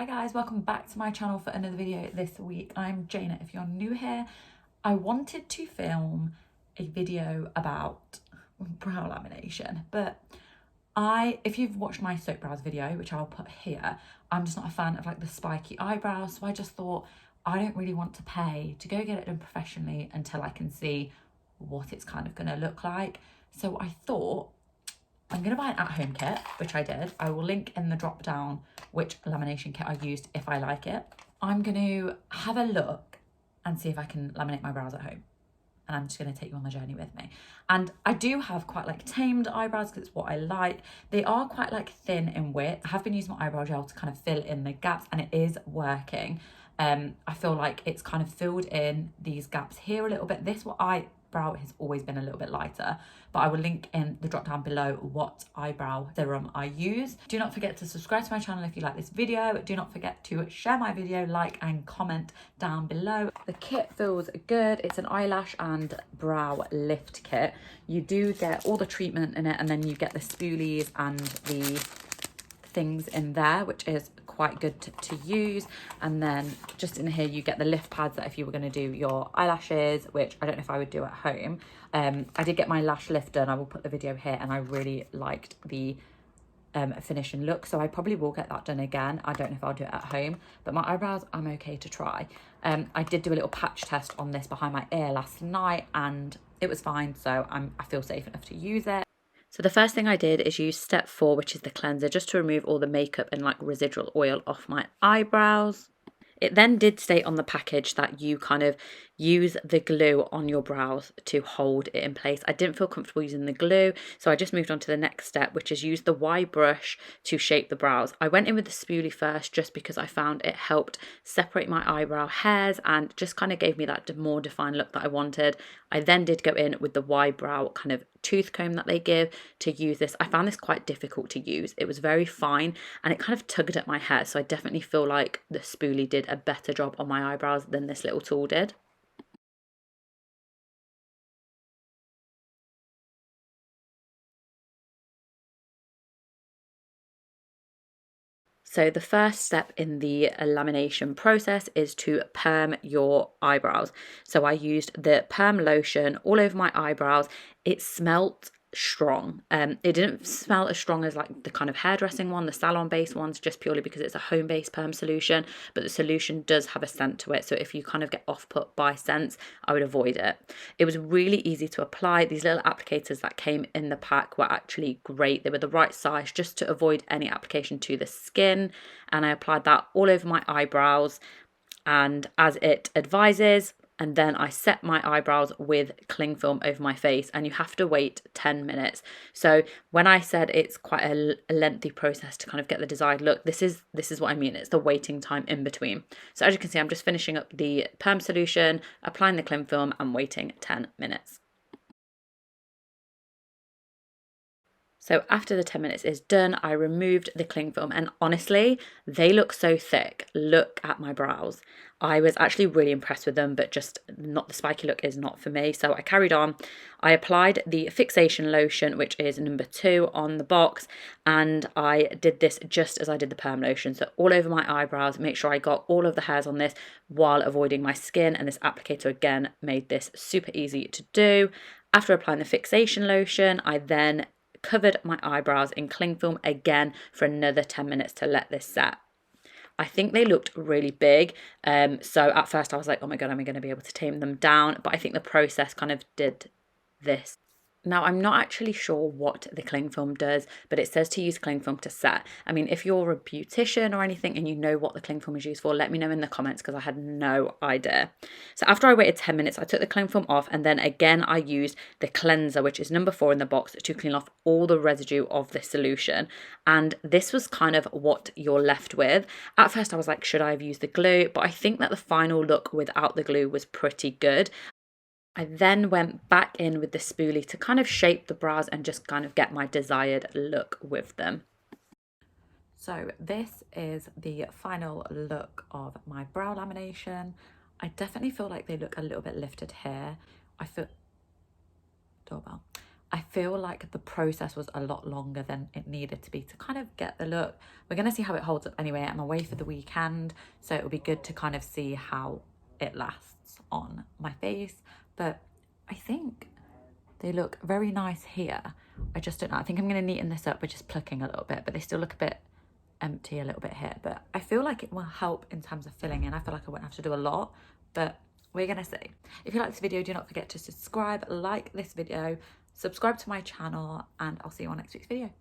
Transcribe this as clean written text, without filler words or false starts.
Hi guys, welcome back to my channel for another video this week. I'm Jaina. If you're new here, I wanted to film a video about brow lamination, but if you've watched my soap brows video, which I'll put here, I'm just not a fan of like the spiky eyebrows, so I just thought I don't really want to pay to go get it done professionally until I can see what it's kind of going to look like. So I thought I'm going to buy an at-home kit, which I did. I will link in the drop down which lamination kit I used if I like it. I'm going to have a look and see if I can laminate my brows at home. And I'm just going to take you on the journey with me. And I do have quite like tamed eyebrows because it's what I like. They are quite like thin in width. I have been using my eyebrow gel to kind of fill in the gaps and it is working. I feel like it's kind of filled in these gaps here a little bit. This eyebrow has always been a little bit lighter, but I will link in the drop down below what eyebrow serum I use. Do not forget to subscribe to my channel if you like this video. Do not forget to share my video, like and comment down below. The kit feels good. It's an eyelash and brow lift kit. You do get all the treatment in it, and then you get the spoolies and the things in there, which is quite good to use. And then just in here you get the lift pads that if you were going to do your eyelashes, which I don't know if I would do at home. I did get my lash lift done. I will put the video here, and I really liked the finish and look, so I probably will get that done again. I don't know if I'll do it at home, but my eyebrows I'm okay to try. I did do a little patch test on this behind my ear last night and it was fine, so I feel safe enough to use it. So the first thing I did is use step 4, which is the cleanser, just to remove all the makeup and like residual oil off my eyebrows. It then did state on the package that you kind of use the glue on your brows to hold it in place. I didn't feel comfortable using the glue, so I just moved on to the next step, which is use the Y brush to shape the brows. I went in with the spoolie first just because I found it helped separate my eyebrow hairs and just kind of gave me that more defined look that I wanted. I then did go in with the Y-brow kind of tooth comb that they give to use this. I found this quite difficult to use. It was very fine and it kind of tugged at my hair, so I definitely feel like the spoolie did a better job on my eyebrows than this little tool did. So the first step in the lamination process is to perm your eyebrows. So I used the perm lotion all over my eyebrows. It smelt strong. It didn't smell as strong as like the kind of hairdressing one, the salon based ones, just purely because it's a home based perm solution, but the solution does have a scent to it, so if you kind of get off put by scents, I would avoid it. It was really easy to apply. These little applicators that came in the pack were actually great. They were the right size just to avoid any application to the skin, and I applied that all over my eyebrows and as it advises. And then I set my eyebrows with cling film over my face, and you have to wait 10 minutes. So when I said it's quite a lengthy process to kind of get the desired look, this is what I mean. It's the waiting time in between. So as you can see, I'm just finishing up the perm solution, applying the cling film and waiting 10 minutes. So after the 10 minutes is done, I removed the cling film, and honestly, they look so thick. Look at my brows. I was actually really impressed with them, but just not the spiky look is not for me. So I carried on. I applied the Fixation Lotion, which is number 2 on the box, and I did this just as I did the perm lotion. So all over my eyebrows, make sure I got all of the hairs on this while avoiding my skin, and this applicator again made this super easy to do. After applying the Fixation Lotion, I then covered my eyebrows in cling film again for another 10 minutes to let this set. I think they looked really big, so at first I was like, oh my god, am I going to be able to tame them down? But I think the process kind of did this. Now, I'm not actually sure what the cling film does, but it says to use cling film to set. I mean, if you're a beautician or anything and you know what the cling film is used for, let me know in the comments, because I had no idea. So after I waited 10 minutes, I took the cling film off, and then again I used the cleanser, which is number 4 in the box, to clean off all the residue of the solution. And this was kind of what you're left with. At first I was like, should I have used the glue? But I think that the final look without the glue was pretty good. I then went back in with the spoolie to kind of shape the brows and just kind of get my desired look with them. So this is the final look of my brow lamination. I definitely feel like they look a little bit lifted here. I feel like the process was a lot longer than it needed to be to kind of get the look. We're going to see how it holds up anyway. I'm away for the weekend, so it'll be good to kind of see how it lasts on my face. But I think they look very nice here. I just don't know. I think I'm going to neaten this up by just plucking a little bit, but they still look a bit empty a little bit here. But I feel like it will help in terms of filling in. I feel like I won't have to do a lot, but we're going to see. If you like this video, do not forget to subscribe, like this video, subscribe to my channel, and I'll see you on next week's video.